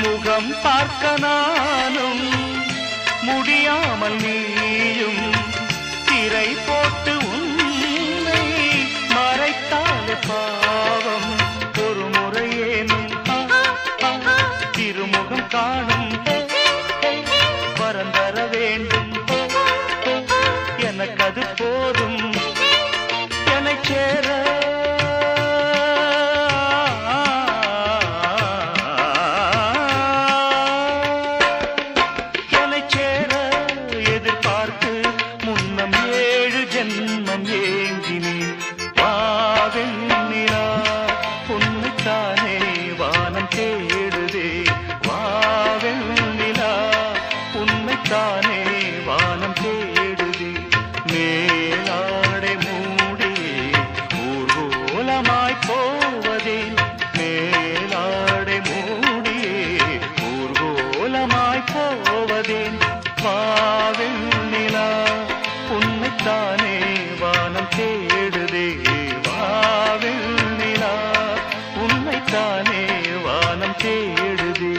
முகம் பார்க்க நானும் முடியாமல் நீயும் திரை போட்டு உன்னை மறைத்தாலே பாவம். ஒரு முறையேனும் திருமுகம் காணும் வரந்தர வேண்டும். எனக்கு அது போதும் என்னை சேர. என்னை சேர எதிர்பார்த்து முன்னம் 7 ஜென்மம் ஏங்கினேன். வாவெண்ணிலா உன்னைத்தானே வானம் தேடுதே. வாவெண்ணிலா உன்னைத்தானே வானம் தேடுதே. மேலாடை மூடி ஊர்வலமாய் போவதேன். மேலாடை மூடி ஊர்வலமாய் போவதேன். வாவெண்ணிலா உன்னைத்தானே வானம் தேடுதே. வாவெண்ணிலா உன்னைத்தானே வானம் தேடுதே.